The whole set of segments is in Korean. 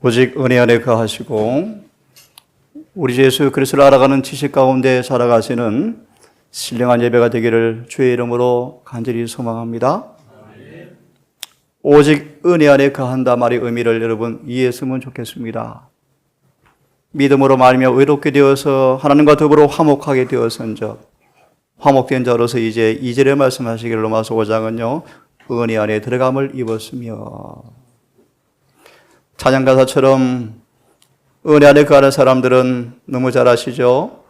오직 은혜 안에 거하시고 우리 주 예수 그리스도를 알아가는 지식 가운데 살아가시는 신령한 예배가 되기를 주의 이름으로 간절히 소망합니다. 오직 은혜 안에 거한다 말의 의미를 여러분 이해했으면 좋겠습니다. 믿음으로 말하며 의롭게 되어서 하나님과 더불어 화목하게 되었은즉 화목된 자로서 이제 2절에 말씀하시기를 로마서 5장은요 은혜 안에 들어감을 입었으며, 찬양가사처럼 은혜 안에 거하는 사람들은 너무 잘 아시죠?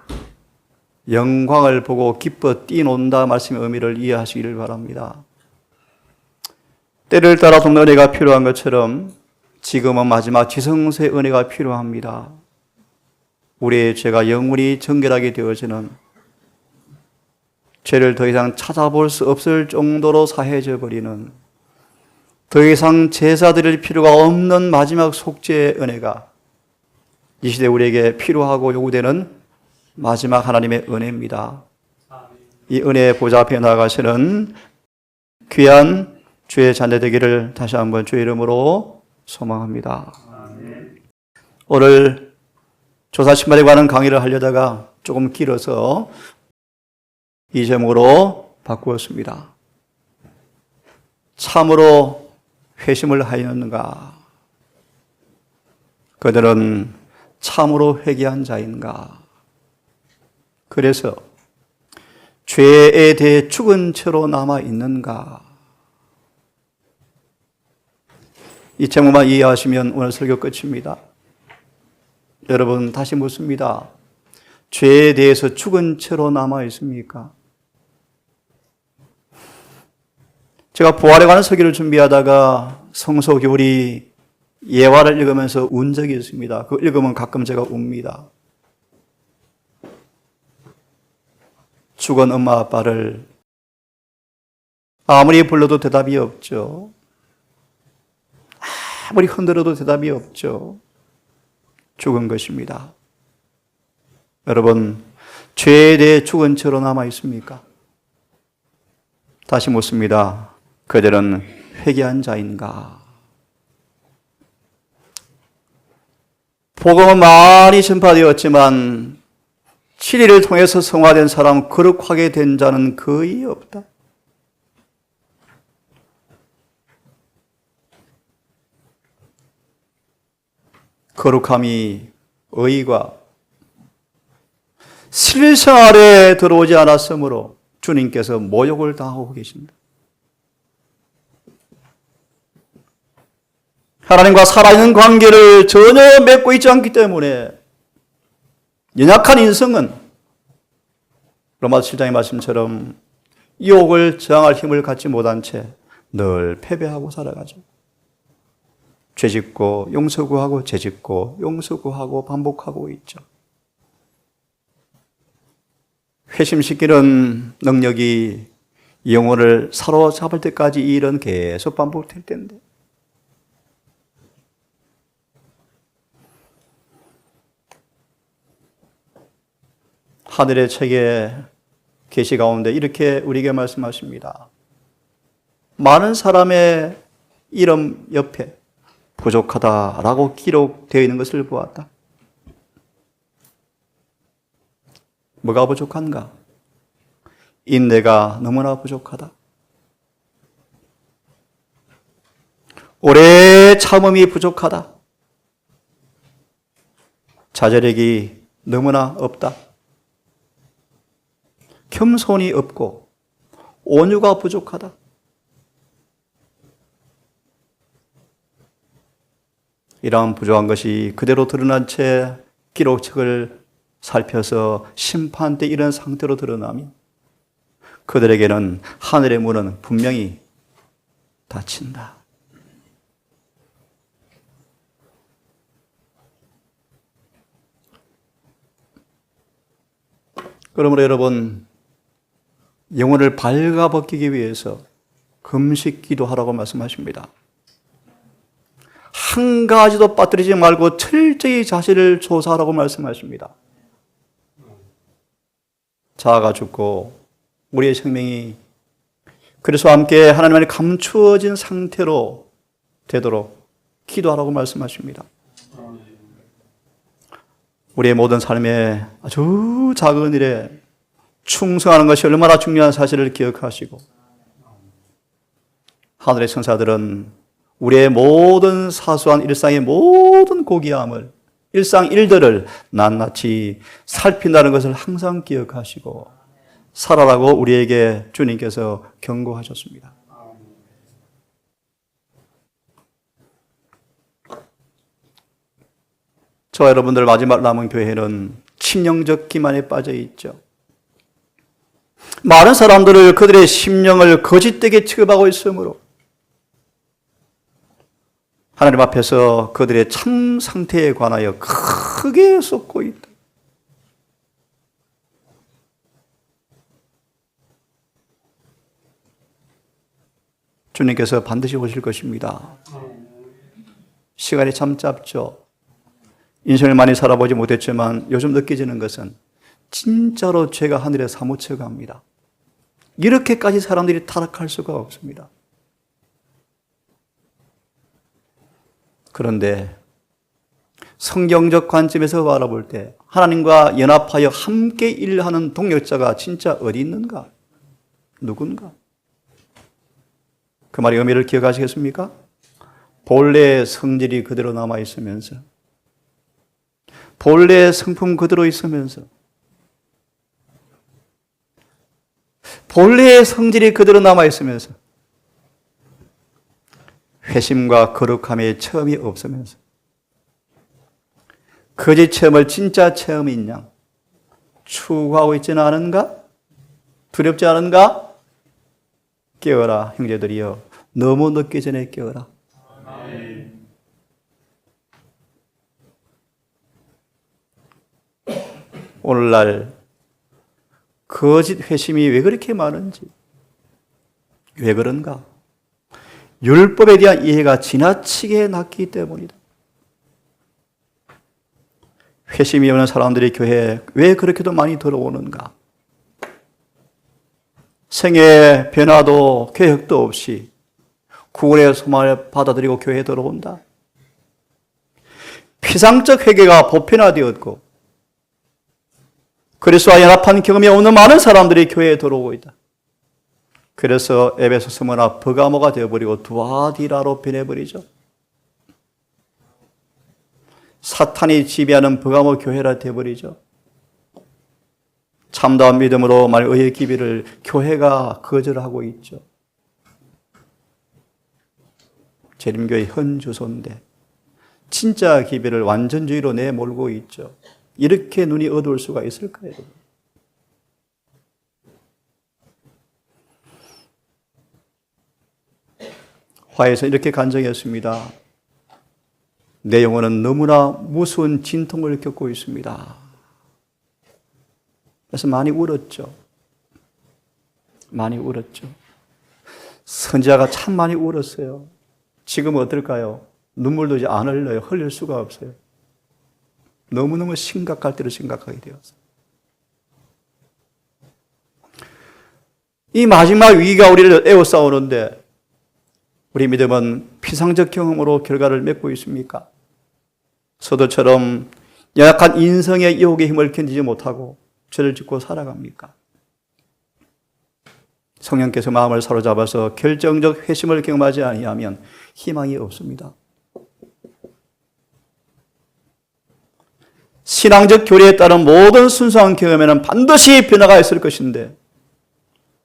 영광을 보고 기뻐 뛰논다 말씀의 의미를 이해하시기를 바랍니다. 때를 따라 돕는 은혜가 필요한 것처럼 지금은 마지막 지성소의 은혜가 필요합니다. 우리의 죄가 영원히 정결하게 되어지는, 죄를 더 이상 찾아볼 수 없을 정도로 사해져 버리는, 더 이상 제사 드릴 필요가 없는 마지막 속죄의 은혜가 이 시대 우리에게 필요하고 요구되는 마지막 하나님의 은혜입니다. 이 은혜의 보좌 앞에 나가시는 귀한 주의 자녀 되기를 다시 한번 주의 이름으로 소망합니다. 오늘 조사 신발에 관한 강의를 하려다가 조금 길어서 이 제목으로 바꾸었습니다. 참으로 회심을 하였는가? 그들은 참으로 회개한 자인가? 그래서 죄에 대해 죽은 채로 남아 있는가? 이 제목만 이해하시면 오늘 설교 끝입니다. 여러분 다시 묻습니다. 죄에 대해서 죽은 채로 남아 있습니까? 제가 부활에 관한 설교를 준비하다가 성서교리 예화를 읽으면서 운 적이 있습니다. 그거 읽으면 가끔 제가 웁니다. 죽은 엄마 아빠를 아무리 불러도 대답이 없죠. 아무리 흔들어도 대답이 없죠. 죽은 것입니다. 여러분, 죄에 대해 죽은 채로 남아 있습니까? 다시 묻습니다. 그들은 회개한 자인가? 복음은 많이 전파되었지만 진리를 통해서 성화된 사람, 거룩하게 된 자는 거의 없다. 거룩함이 의가 실생활에 들어오지 않았으므로 주님께서 모욕을 당하고 계십니다. 하나님과 살아있는 관계를 전혀 맺고 있지 않기 때문에 연약한 인성은 로마서 7장의 말씀처럼 유혹을 저항할 힘을 갖지 못한 채 늘 패배하고 살아가죠. 죄짓고 용서구하고 죄짓고 용서구하고 반복하고 있죠. 회심시키는 능력이 영혼을 사로잡을 때까지 이 일은 계속 반복될 텐데, 하늘의 책의 계시 가운데 이렇게 우리에게 말씀하십니다. 많은 사람의 이름 옆에 부족하다라고 기록되어 있는 것을 보았다. 뭐가 부족한가? 인내가 너무나 부족하다. 오래 참음이 부족하다. 자제력이 너무나 없다. 겸손이 없고 온유가 부족하다. 이러한 부족한 것이 그대로 드러난 채 기록책을 살펴서 심판 때 이런 상태로 드러나면 그들에게는 하늘의 문은 분명히 닫힌다. 그러므로 여러분, 영혼을 발가벗기기 위해서 금식 기도하라고 말씀하십니다. 한 가지도 빠뜨리지 말고 철저히 자신을 조사하라고 말씀하십니다. 자아가 죽고 우리의 생명이 그리스도와 함께 하나님 안에 감추어진 상태로 되도록 기도하라고 말씀하십니다. 우리의 모든 삶에 아주 작은 일에 충성하는 것이 얼마나 중요한 사실을 기억하시고, 하늘의 천사들은 우리의 모든 사소한 일상의 모든 고귀함을, 일상 일들을 낱낱이 살핀다는 것을 항상 기억하시고 살아라고 우리에게 주님께서 경고하셨습니다. 저와 여러분들 마지막 남은 교회는 치명적 기만에 빠져 있죠. 많은 사람들을 그들의 심령을 거짓되게 취급하고 있으므로 하나님 앞에서 그들의 참 상태에 관하여 크게 쏟고 있다. 주님께서 반드시 오실 것입니다. 시간이 참 짧죠. 인생을 많이 살아보지 못했지만 요즘 느껴지는 것은 진짜로 죄가 하늘에 사무쳐 갑니다. 이렇게까지 사람들이 타락할 수가 없습니다. 그런데 성경적 관점에서 바라볼 때 하나님과 연합하여 함께 일하는 동역자가 진짜 어디 있는가? 누군가? 그 말의 의미를 기억하시겠습니까? 본래의 성질이 그대로 남아있으면서, 본래의 성품 그대로 있으면서, 본래의 성질이 그대로 남아있으면서, 회심과 거룩함의 체험이 없으면서, 거짓 체험을 진짜 체험인 양 추구하고 있지는 않은가? 두렵지 않은가? 깨어라, 형제들이여. 너무 늦기 전에 깨어라. 오늘날 거짓 회심이 왜 그렇게 많은지, 왜 그런가? 율법에 대한 이해가 지나치게 낮기 때문이다. 회심이 없는 사람들이 교회에 왜 그렇게도 많이 들어오는가? 생애의 변화도 계획도 없이 구원의 소망을 받아들이고 교회에 들어온다. 피상적 회개가 보편화되었고 그리스도와 연합한 경험이 없는 많은 사람들이 교회에 들어오고 있다. 그래서 에베소 스무나 버가모가 되어버리고 두아디라로 변해버리죠. 사탄이 지배하는 버가모 교회라 되어버리죠. 참다운 믿음으로 만일 의의 기비를 교회가 거절하고 있죠. 재림교의 현 주소인데 진짜 기비를 완전주의로 내몰고 있죠. 이렇게 눈이 어두울 수가 있을까요? 화에서 이렇게 간증했습니다. 내 영혼은 너무나 무서운 진통을 겪고 있습니다. 그래서 많이 울었죠. 많이 울었죠. 선지자가 참 많이 울었어요. 지금은 어떨까요? 눈물도 이제 안 흘려요. 흘릴 수가 없어요. 너무너무 심각할 대로 심각하게 되었어요. 이 마지막 위기가 우리를 에워싸우는데 우리 믿음은 피상적 경험으로 결과를 맺고 있습니까? 서도처럼 연약한 인성의 유혹의 힘을 견디지 못하고 죄를 짓고 살아갑니까? 성령께서 마음을 사로잡아서 결정적 회심을 경험하지 아니하면 희망이 없습니다. 신앙적 교리에 따른 모든 순수한 경험에는 반드시 변화가 있을 것인데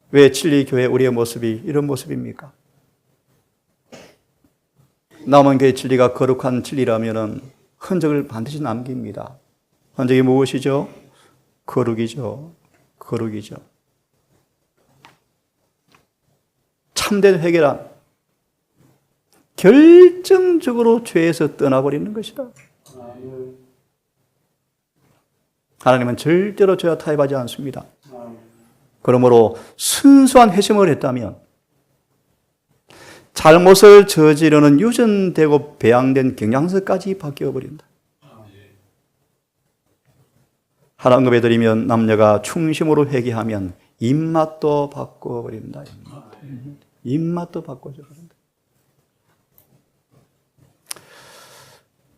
왜 진리교회 우리의 모습이 이런 모습입니까? 남은 교회 진리가 거룩한 진리라면 흔적을 반드시 남깁니다. 흔적이 무엇이죠? 거룩이죠. 거룩이죠. 참된 회개란 결정적으로 죄에서 떠나버리는 것이다. 하나님은 절대로 죄와 타협하지 않습니다. 그러므로 순수한 회심을 했다면 잘못을 저지르는 유전되고 배양된 경향성까지 바뀌어버린다. 하나 언급해드리면 남녀가 충심으로 회개하면 입맛도 바꿔버린다. 입맛도 바꿔져 버린다.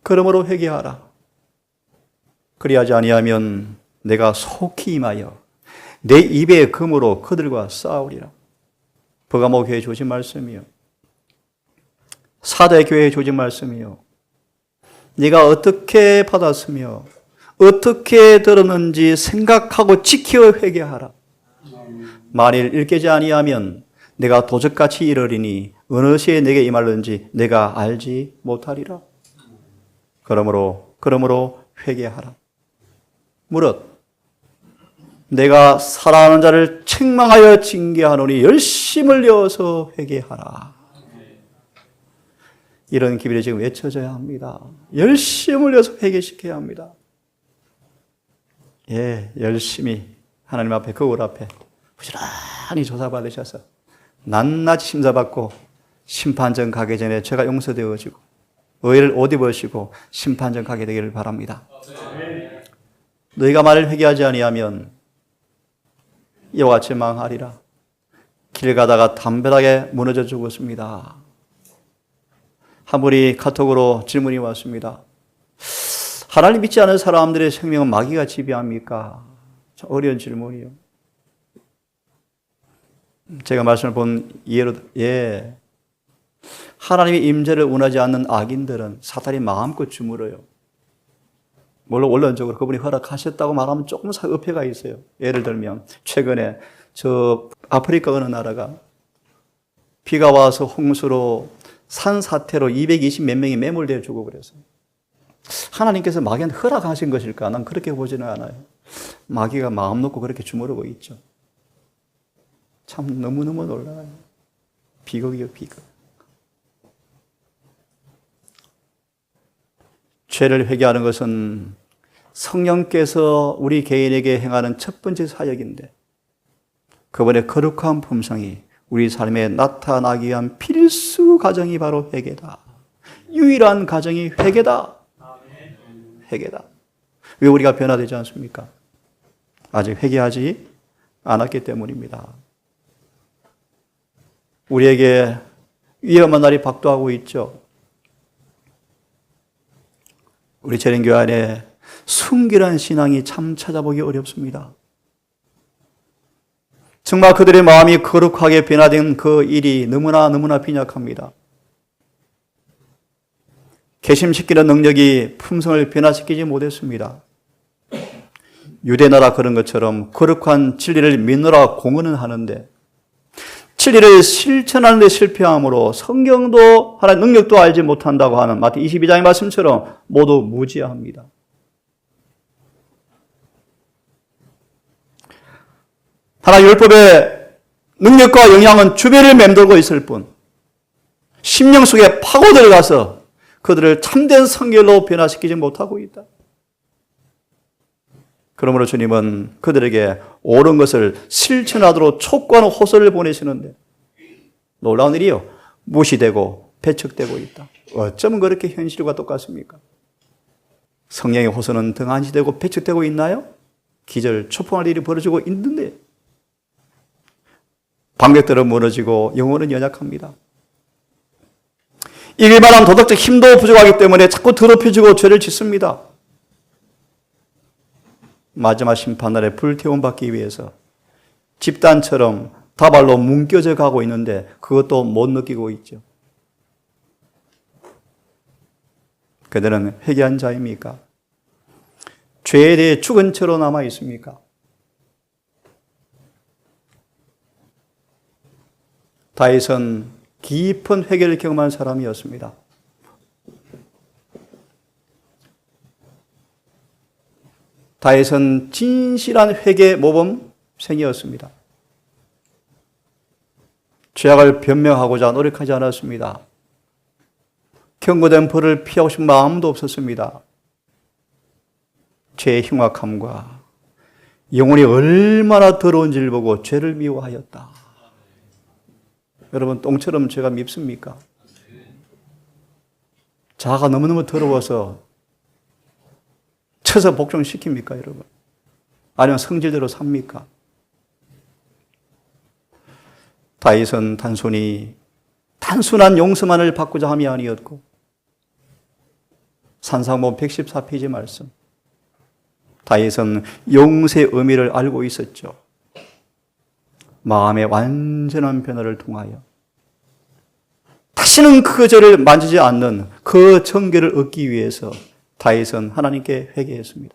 그러므로 회개하라. 그리하지 아니하면 내가 속히 임하여 내 입의 금으로 그들과 싸우리라. 버가모 교회에 주신 말씀이요, 사대 교회에 주신 말씀이요, 네가 어떻게 받았으며 어떻게 들었는지 생각하고 지켜 회개하라. 만일 일깨지 아니하면 내가 도적같이 이르리니 어느 시에 내게 임할는지 내가 알지 못하리라. 그러므로 회개하라. 무릇 내가 사랑하는 자를 책망하여 징계하노니 열심을 내어서 회개하라. 이런 기별이 지금 외쳐져야 합니다. 열심을 내어서 회개시켜야 합니다. 예, 열심히 하나님 앞에, 거울 앞에 부지런히 조사받으셔서 낱낱이 심사받고 심판전 가기 전에 죄가 용서되어지고 의를 옷 입으시고 심판전 가게 되기를 바랍니다. 너희가 만일 회개하지 아니하면 이와 같이 망하리라. 길 가다가 담벼락에 무너져 죽었습니다. 한 분이 카톡으로 질문이 왔습니다. 하나님 믿지 않은 사람들의 생명은 마귀가 지배합니까? 어려운 질문이요. 제가 말씀을 본 이해로, 예, 하나님의 임재를 원하지 않는 악인들은 사탄이 마음껏 주물어요. 물론 원론적으로 그분이 허락하셨다고 말하면 조금 의표가 있어요. 예를 들면 최근에 저 아프리카 어느 나라가 비가 와서 홍수로 산사태로 220 몇 명이 매몰되어 죽고 그랬어요. 하나님께서 마귀한테 허락하신 것일까? 난 그렇게 보지는 않아요. 마귀가 마음 놓고 그렇게 주무르고 있죠. 참 너무너무 놀라요. 비극이요, 비극. 죄를 회개하는 것은 성령께서 우리 개인에게 행하는 첫 번째 사역인데 그분의 거룩한 품성이 우리 삶에 나타나기 위한 필수 과정이 바로 회개다. 유일한 과정이 회개다. 회개다. 왜 우리가 변화되지 않습니까? 아직 회개하지 않았기 때문입니다. 우리에게 위험한 날이 박도하고 있죠. 우리 재림교회 안에 순결한 신앙이 참 찾아보기 어렵습니다. 정말 그들의 마음이 거룩하게 변화된 그 일이 너무나 빈약합니다. 개심시키는 능력이 품성을 변화시키지 못했습니다. 유대나라 그런 것처럼 거룩한 진리를 믿느라 공언은 하는데 진리를 실천하는 데 실패함으로 성경도 하나님 능력도 알지 못한다고 하는 마태 22장의 말씀처럼 모두 무지합니다. 하나님 율법의 능력과 영향은 주변을 맴돌고 있을 뿐 심령 속에 파고 들어가서 그들을 참된 성결로 변화시키지 못하고 있다. 그러므로 주님은 그들에게 옳은 것을 실천하도록 촉구하는 호소를 보내시는데 놀라운 일이요, 무시되고 배척되고 있다. 어쩌면 그렇게 현실과 똑같습니까? 성령의 호소는 등한시되고 배척되고 있나요? 기절, 초풍할 일이 벌어지고 있는데 방백들은 무너지고 영혼은 연약합니다. 일반한 도덕적 힘도 부족하기 때문에 자꾸 더럽혀지고 죄를 짓습니다. 마지막 심판날에 불태움받기 위해서 집단처럼 다발로 뭉겨져 가고 있는데 그것도 못 느끼고 있죠. 그들은 회개한 자입니까? 죄에 대해 죽은 채로 남아 있습니까? 다윗은 깊은 회개를 경험한 사람이었습니다. 다윗은 진실한 회개 모범생이었습니다. 죄악을 변명하고자 노력하지 않았습니다. 경고된 벌을 피하고 싶은 마음도 없었습니다. 죄의 흉악함과 영혼이 얼마나 더러운지를 보고 죄를 미워하였다. 여러분, 똥처럼 죄가 밉습니까? 자아가 너무너무 더러워서 쳐서 복종시킵니까, 여러분? 아니면 성질대로 삽니까? 다윗은 단순한 용서만을 받고자 함이 아니었고 산상본 114페이지 말씀, 다윗은 용서의 의미를 알고 있었죠. 마음의 완전한 변화를 통하여 다시는 그 죄를 만지지 않는 그 정결을 얻기 위해서 다윗은 하나님께 회개했습니다.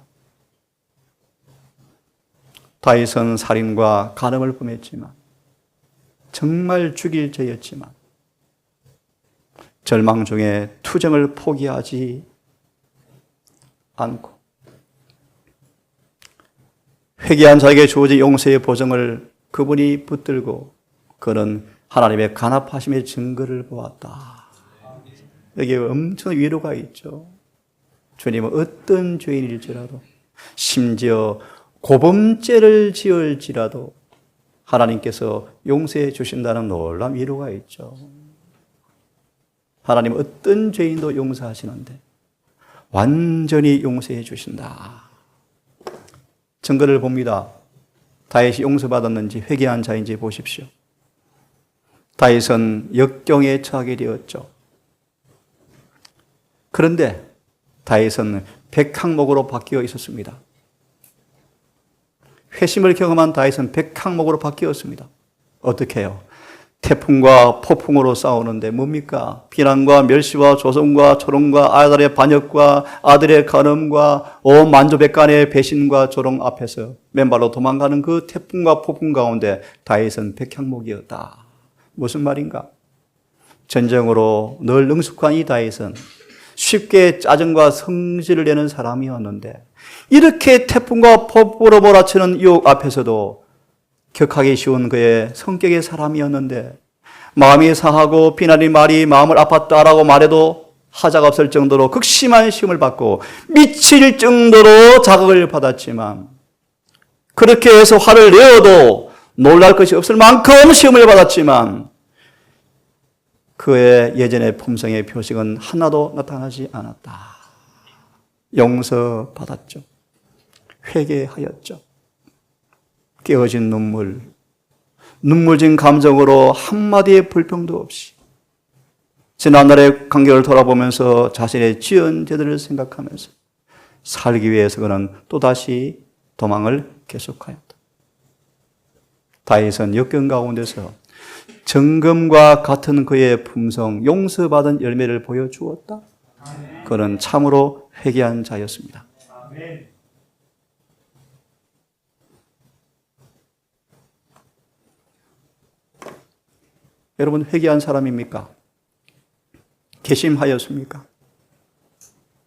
다윗은 살인과 간음을 범했지만, 정말 죽일 죄였지만 절망 중에 투정을 포기하지 않고 회개한 자에게 주어진 용서의 보증을 그분이 붙들고 그는 하나님의 간합하심의 증거를 보았다. 여기에 엄청 위로가 있죠. 주님은 어떤 죄인일지라도, 심지어 고범죄를 지을지라도 하나님께서 용서해 주신다는 놀라운 위로가 있죠. 하나님은 어떤 죄인도 용서하시는데 완전히 용서해 주신다. 증거를 봅니다. 다윗이 용서받았는지 회개한 자인지 보십시오. 다윗은 역경에 처하게 되었죠. 그런데 다윗은 백항목으로 바뀌어 있었습니다. 회심을 경험한 다윗은 백항목으로 바뀌었습니다. 어떻게 해요? 태풍과 폭풍으로 싸우는데 뭡니까? 비난과 멸시와 조성과 조롱과 아들의 반역과 아들의 간음과 온 만조백관의 배신과 조롱 앞에서 맨발로 도망가는 그 태풍과 폭풍 가운데 다윗은 백향목이었다. 무슨 말인가? 전쟁으로 늘 능숙한 이 다윗은 쉽게 짜증과 성질을 내는 사람이었는데, 이렇게 태풍과 폭풍으로 몰아치는 유혹 앞에서도 격하기 쉬운 그의 성격의 사람이었는데, 마음이 상하고 비난의 말이 마음을 아팠다라고 말해도 하자가 없을 정도로 극심한 시험을 받고 미칠 정도로 자극을 받았지만, 그렇게 해서 화를 내어도 놀랄 것이 없을 만큼 시험을 받았지만 그의 예전의 품성의 표식은 하나도 나타나지 않았다. 용서받았죠. 회개하였죠. 깨어진 눈물진 감정으로 한마디의 불평도 없이 지난날의 관계를 돌아보면서 자신의 지은 죄들을 생각하면서 살기 위해서 그는 또다시 도망을 계속하였다. 다윗은 역경 가운데서 정금과 같은 그의 품성, 용서받은 열매를 보여주었다. 그는 참으로 회개한 자였습니다. 여러분, 회개한 사람입니까? 개심하였습니까?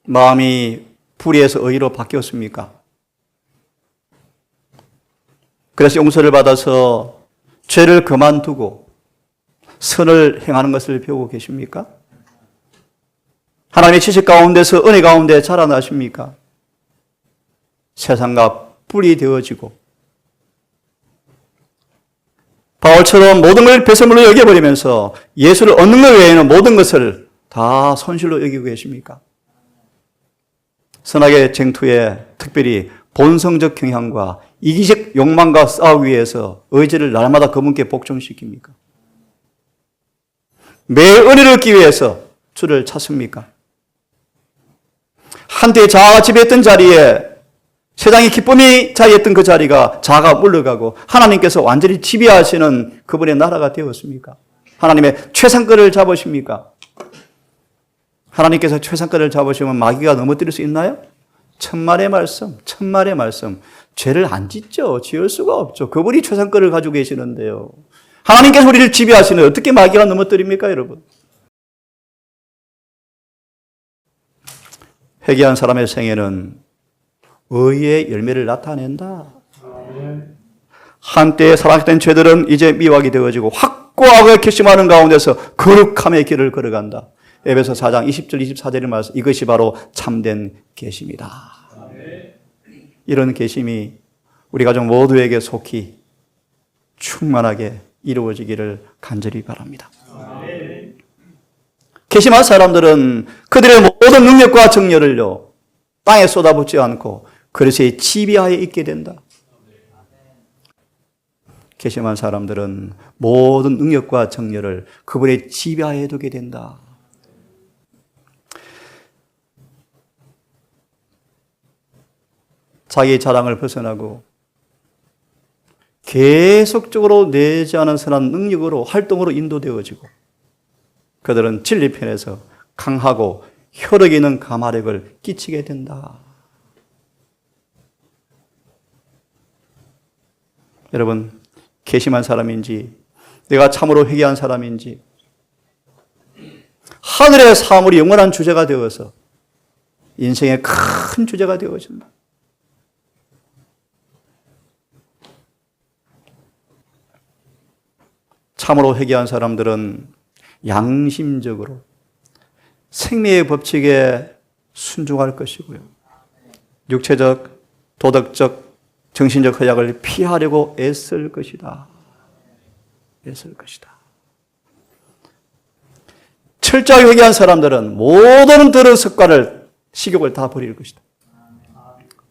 마음이 불의에서 의로 바뀌었습니까? 그래서 용서를 받아서 죄를 그만두고 선을 행하는 것을 배우고 계십니까? 하나님의 지식 가운데서 은혜 가운데 자라나십니까? 세상과 뿔이 되어지고 바울처럼 모든 걸 배설물로 여겨버리면서 예수를 얻는 것 외에는 모든 것을 다 손실로 여기고 계십니까? 선악의 쟁투에 특별히 본성적 경향과 이기적 욕망과 싸우기 위해서 의지를 날마다 그분께 복종시킵니까? 매일 은혜를 얻기 위해서 주를 찾습니까? 한때 자아가 지배했던 자리에, 세상의 기쁨이 자리했던 그 자리가 자아가 물러가고 하나님께서 완전히 지배하시는 그분의 나라가 되었습니까? 하나님의 최상권을 잡으십니까? 하나님께서 최상권을 잡으시면 마귀가 넘어뜨릴 수 있나요? 천만의 말씀. 죄를 안 짓죠. 지을 수가 없죠. 그분이 최상권을 가지고 계시는데요. 하나님께서 우리를 지배하시는데 어떻게 마귀가 넘어뜨립니까, 여러분? 회개한 사람의 생애는 의의 열매를 나타낸다. 한때 사랑했던 죄들은 이제 미확이 되어지고 확고하게 결심하는 가운데서 거룩함의 길을 걸어간다. 에베소 4장 20절 24절의 말씀, 이것이 바로 참된 계심이다. 이런 계심이 우리 가족 모두에게 속히 충만하게 이루어지기를 간절히 바랍니다. 계심한 사람들은 그들의 모든 능력과 정열을요 땅에 쏟아붓지 않고 그릇의 지배하에 있게 된다. 계심한 사람들은 모든 능력과 정열을 그분의 지배하에 두게 된다. 자기 자랑을 벗어나고 계속적으로 내지 않은 선한 능력으로 활동으로 인도되어지고 그들은 진리편에서 강하고 혈력 있는 가마력을 끼치게 된다. 여러분, 괘씸한 사람인지 내가 참으로 회개한 사람인지 하늘의 사물이 영원한 주제가 되어서 인생의 큰 주제가 되어진다. 참으로 회개한 사람들은 양심적으로 생명의 법칙에 순종할 것이고요. 육체적, 도덕적, 정신적 허약을 피하려고 애쓸 것이다. 애쓸 것이다. 철저하게 회개한 사람들은 모든 더러운 습관을, 식욕을 다 버릴 것이다.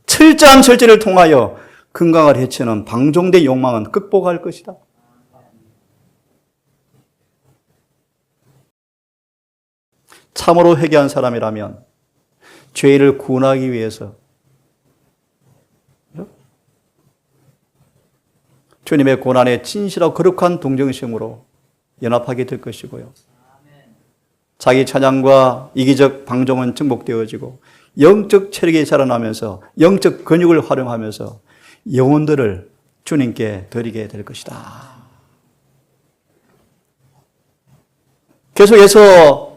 철저한 절제를 통하여 건강을 해치는 방종된 욕망은 극복할 것이다. 참으로 회개한 사람이라면 죄를 구원하기 위해서 주님의 고난에 진실하고 거룩한 동정심으로 연합하게 될 것이고요. 자기 찬양과 이기적 방종은 정복되어지고 영적 체력이 자라나면서 영적 근육을 활용하면서 영혼들을 주님께 드리게 될 것이다. 계속해서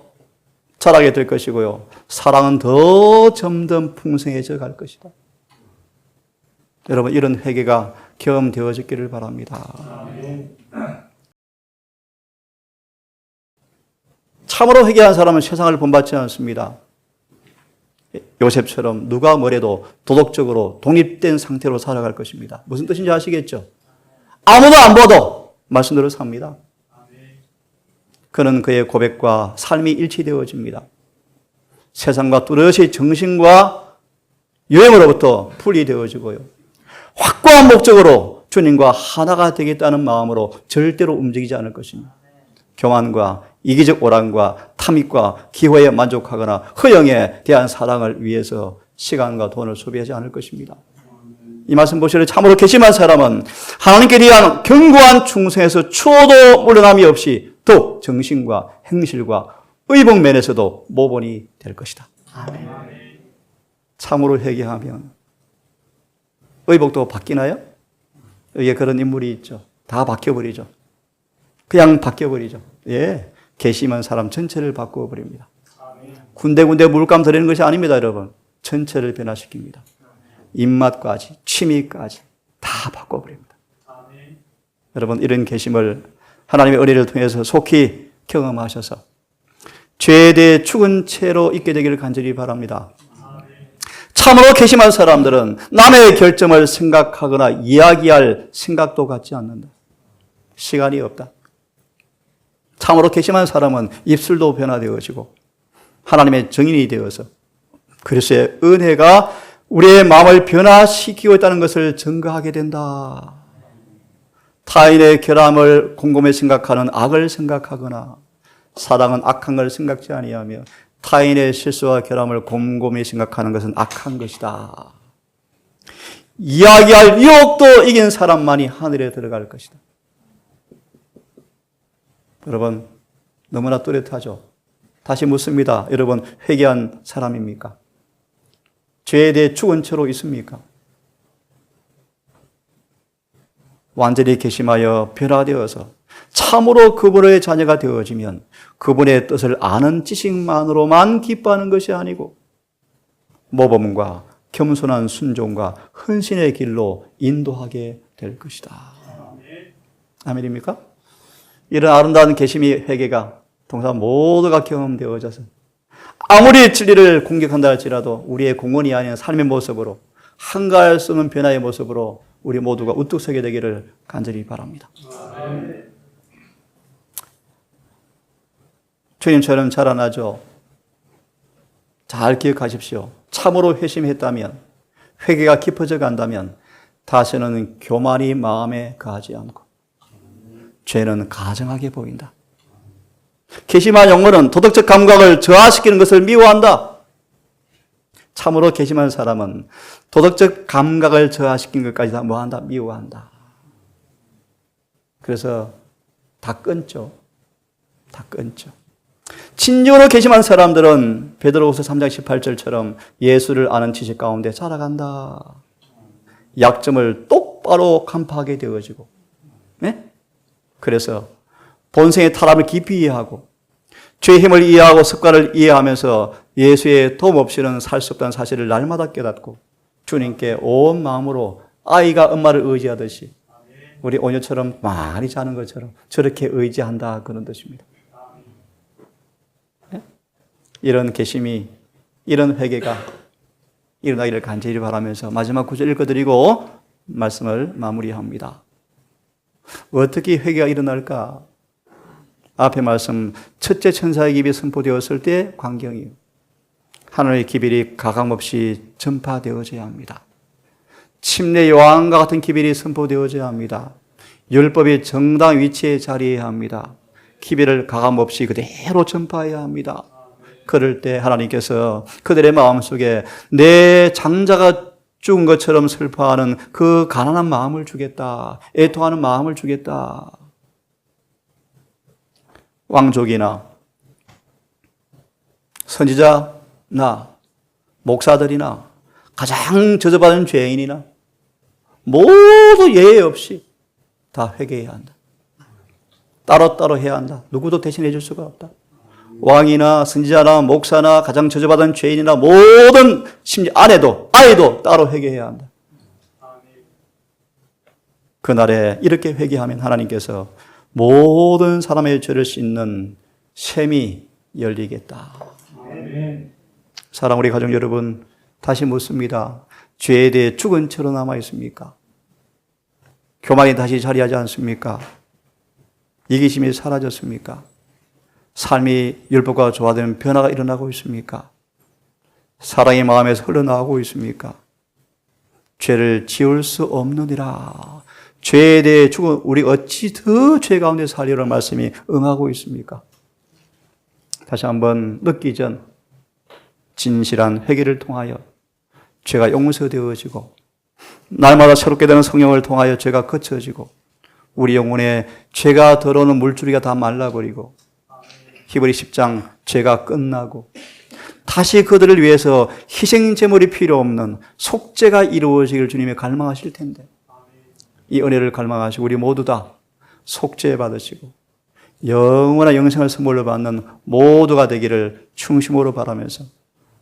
자라게 될 것이고요. 사랑은 더 점점 풍성해져 갈 것이다. 여러분, 이런 회개가 경험되어지기를 바랍니다. 참으로 회개한 사람은 세상을 본받지 않습니다. 요셉처럼 누가 뭐래도 도덕적으로 독립된 상태로 살아갈 것입니다. 무슨 뜻인지 아시겠죠? 아무도 안 봐도 말씀대로 삽니다. 그는 그의 고백과 삶이 일치되어집니다. 세상과 뚜렷이 정신과 유행으로부터 분리되어지고요. 확고한 목적으로 주님과 하나가 되겠다는 마음으로 절대로 움직이지 않을 것입니다. 교만과 이기적 오랑과 탐닉과 기호에 만족하거나 허영에 대한 사랑을 위해서 시간과 돈을 소비하지 않을 것입니다. 이 말씀 보시면 참으로 괘씸한 사람은 하나님께 대한 견고한 충성에서 추호도 물러남이 없이 더욱 정신과 행실과 의복 면에서도 모범이 될 것이다. 아멘. 참으로 회개하면 의복도 바뀌나요? 여기에 그런 인물이 있죠. 다 바뀌어버리죠. 그냥 바뀌어버리죠. 예, 괘씸한 사람 전체를 바꾸어버립니다. 군데군데 물감 들이는 것이 아닙니다, 여러분. 전체를 변화시킵니다. 입맛까지, 취미까지 다 바꿔버립니다. 여러분, 이런 괘씸을 하나님의 은혜를 통해서 속히 경험하셔서 죄에 대해 죽은 채로 있게 되기를 간절히 바랍니다. 참으로 괘씸한 사람들은 남의 결정을 생각하거나 이야기할 생각도 갖지 않는다. 시간이 없다. 참으로 괘씸한 사람은 입술도 변화되어지고 하나님의 증인이 되어서 그리스도의 은혜가 우리의 마음을 변화시키고 있다는 것을 증거하게 된다. 타인의 결함을 곰곰이 생각하는 악을 생각하거나 사랑은 악한 걸 생각지 아니하며 타인의 실수와 결함을 곰곰이 생각하는 것은 악한 것이다. 이야기할 유혹도 이긴 사람만이 하늘에 들어갈 것이다. 여러분, 너무나 뚜렷하죠? 다시 묻습니다. 여러분, 회개한 사람입니까? 죄에 대해 죽은 채로 있습니까? 완전히 괘씸하여 변화되어서 참으로 그분의 자녀가 되어지면 그분의 뜻을 아는 지식만으로만 기뻐하는 것이 아니고 모범과 겸손한 순종과 헌신의 길로 인도하게 될 것이다. 아멘입니까? 이런 아름다운 괘씸이 회개가 동산 모두가 경험되어져서 아무리 진리를 공격한다 할지라도 우리의 공헌이 아닌 삶의 모습으로 한가할 수 없는 변화의 모습으로 우리 모두가 우뚝 서게 되기를 간절히 바랍니다. 주님처럼 자라나죠. 잘 기억하십시오. 참으로 회심했다면, 회개가 깊어져 간다면 다시는 교만이 마음에 가지 않고 죄는 가정하게 보인다. 괘씸한 영혼은 도덕적 감각을 저하시키는 것을 미워한다. 참으로 괘씸한 사람은 도덕적 감각을 저하시킨 것까지 다 뭐한다? 미워한다. 그래서 다 끊죠. 다 끊죠. 진정으로 괘씸한 사람들은 베드로후서 3장 18절처럼 예수를 아는 지식 가운데 자라간다. 약점을 똑바로 간파하게 되어지고, 네? 그래서 본성의 타락을 깊이 이해하고 죄의 힘을 이해하고 습관을 이해하면서 예수의 도움 없이는 살 수 없다는 사실을 날마다 깨닫고 주님께 온 마음으로 아이가 엄마를 의지하듯이 우리 오녀처럼 많이 자는 것처럼 저렇게 의지한다 그런 뜻입니다. 네? 이런決심이, 이런 회개가 일어나기를 간절히 바라면서 마지막 구절 읽어드리고 말씀을 마무리합니다. 어떻게 회개가 일어날까? 앞에 말씀 첫째 천사의 기별이 선포되었을 때 광경이요. 하늘의 기별이 가감없이 전파되어져야 합니다. 침례 요한과 같은 기별이 선포되어져야 합니다. 율법이 정당 위치에 자리해야 합니다. 기별을 가감없이 그대로 전파해야 합니다. 그럴 때 하나님께서 그들의 마음속에 내 장자가 죽은 것처럼 슬퍼하는 그 가난한 마음을 주겠다. 애통하는 마음을 주겠다. 왕족이나 선지자나 목사들이나 가장 저주받은 죄인이나 모두 예외 없이 다 회개해야 한다. 따로따로 해야 한다. 누구도 대신해 줄 수가 없다. 왕이나 선지자나 목사나 가장 저주받은 죄인이나 모든 심지어 아내도 따로 회개해야 한다. 그날에 이렇게 회개하면 하나님께서 모든 사람의 죄를 씻는 셈이 열리겠다. 사랑 우리 가족 여러분, 다시 묻습니다. 죄에 대해 죽은 채로 남아 있습니까? 교만이 다시 자리하지 않습니까? 이기심이 사라졌습니까? 삶이 율법과 조화되는 변화가 일어나고 있습니까? 사랑의 마음에서 흘러나오고 있습니까? 죄를 지울 수 없느니라. 죄에 대해 죽은 우리 어찌 더 죄 가운데 살리라는 말씀이 응하고 있습니까? 다시 한번 늦기 전 진실한 회개를 통하여 죄가 용서되어지고 날마다 새롭게 되는 성령을 통하여 죄가 거쳐지고 우리 영혼에 죄가 들어오는 물줄기가 다 말라버리고 히브리 10장 죄가 끝나고 다시 그들을 위해서 희생 제물이 필요 없는 속죄가 이루어지기를 주님이 갈망하실 텐데 이 은혜를 갈망하시고 우리 모두 다 속죄 받으시고 영원한 영생을 선물로 받는 모두가 되기를 충심으로 바라면서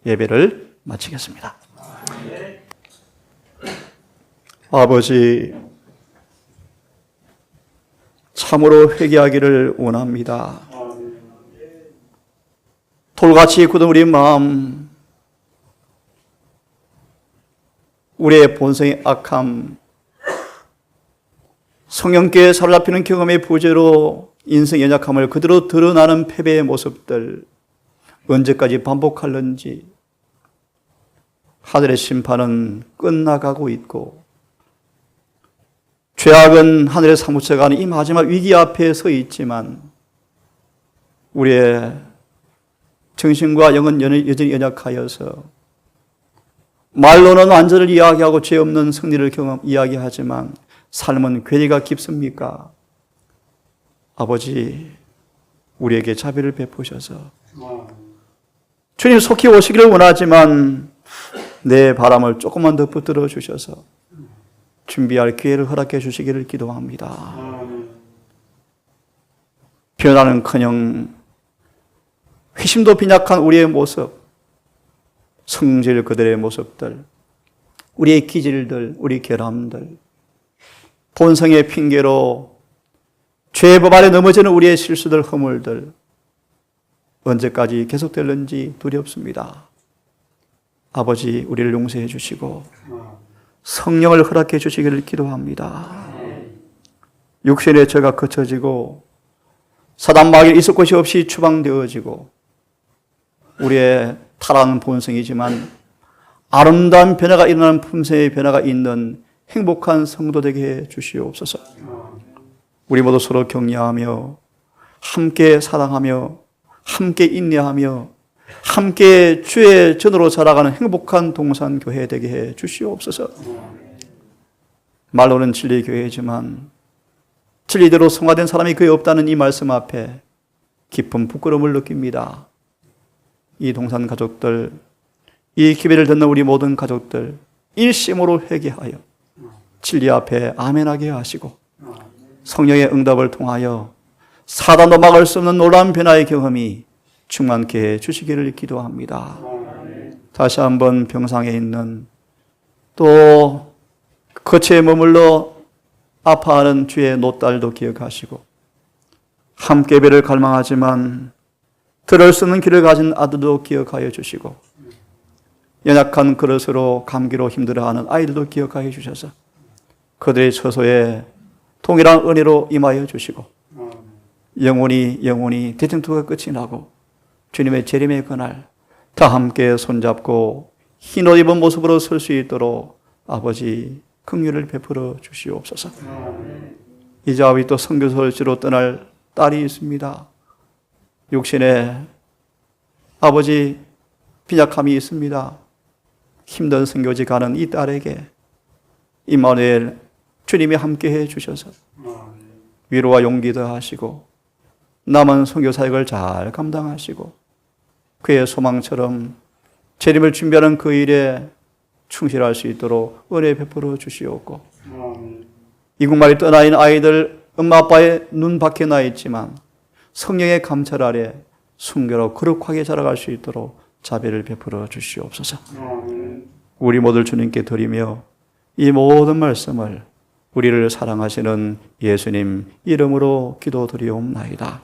예배를 마치겠습니다. 아버지, 참으로 회개하기를 원합니다. 돌같이 굳은 우리 마음, 우리의 본성의 악함, 성령께 사로잡히는 경험의 부재로 인생 연약함을 그대로 드러나는 패배의 모습들, 언제까지 반복할는지 하늘의 심판은 끝나가고 있고 죄악은 하늘에 사무쳐가는 이 마지막 위기 앞에 서 있지만 우리의 정신과 영은 여전히 연약하여서 말로는 완전을 이야기하고 죄 없는 승리를 이야기하지만 삶은 괴리가 깊습니까? 아버지, 우리에게 자비를 베푸셔서 주님 속히 오시기를 원하지만 내 바람을 조금만 더 붙들어 주셔서 준비할 기회를 허락해 주시기를 기도합니다. 변화는커녕 회심도 빈약한 우리의 모습, 성질 그들의 모습들, 우리의 기질들, 우리 결함들, 본성의 핑계로 죄법 아래 넘어지는 우리의 실수들, 허물들 언제까지 계속될는지 두렵습니다. 아버지, 우리를 용서해 주시고 성령을 허락해 주시기를 기도합니다. 육신의 죄가 거쳐지고 사단 마귀에 있을 곳이 없이 추방되어지고 우리의 타락한 본성이지만 아름다운 변화가 일어나는 품새의 변화가 있는 행복한 성도 되게 해 주시옵소서. 우리 모두 서로 격려하며 함께 사랑하며 함께 인내하며 함께 주의 전으로 자라가는 행복한 동산교회 되게 해 주시옵소서. 말로는 진리교회지만 진리대로 성화된 사람이 거의 없다는 이 말씀 앞에 깊은 부끄러움을 느낍니다. 이 동산 가족들, 이 기회를 듣는 우리 모든 가족들 일심으로 회개하여 진리 앞에 아멘하게 하시고 성령의 응답을 통하여 사단도 막을 수 없는 놀라운 변화의 경험이 충만케 해 주시기를 기도합니다. 다시 한번 병상에 있는 또 거처에 머물러 아파하는 주의 노딸도 기억하시고 함께 배를 갈망하지만 들을 수 있는 길을 가진 아들도 기억하여 주시고 연약한 그릇으로 감기로 힘들어하는 아이들도 기억하여 주셔서 그들의 처소에 동일한 은혜로 임하여 주시고 영원히 대쟁투가 끝이 나고 주님의 재림의 그날 다 함께 손잡고 흰옷 입은 모습으로 설 수 있도록 아버지 긍휼을 베풀어 주시옵소서. 이제 아버지 또 선교설지로 떠날 딸이 있습니다. 육신에 아버지 빈약함이 있습니다. 힘든 선교지 가는 이 딸에게 임마누엘 주님이 함께해 주셔서 위로와 용기 더하시고 남은 선교 사역을 잘 감당하시고 그의 소망처럼 재림을 준비하는 그 일에 충실할 수 있도록 은혜 베풀어 주시옵고 이국말이 떠나 있는 아이들 엄마 아빠의 눈 밖에 나 있지만 성령의 감찰 아래 순결하고 거룩하게 자라갈 수 있도록 자비를 베풀어 주시옵소서. 우리 모두 주님께 드리며 이 모든 말씀을 우리를 사랑하시는 예수님 이름으로 기도드리옵나이다.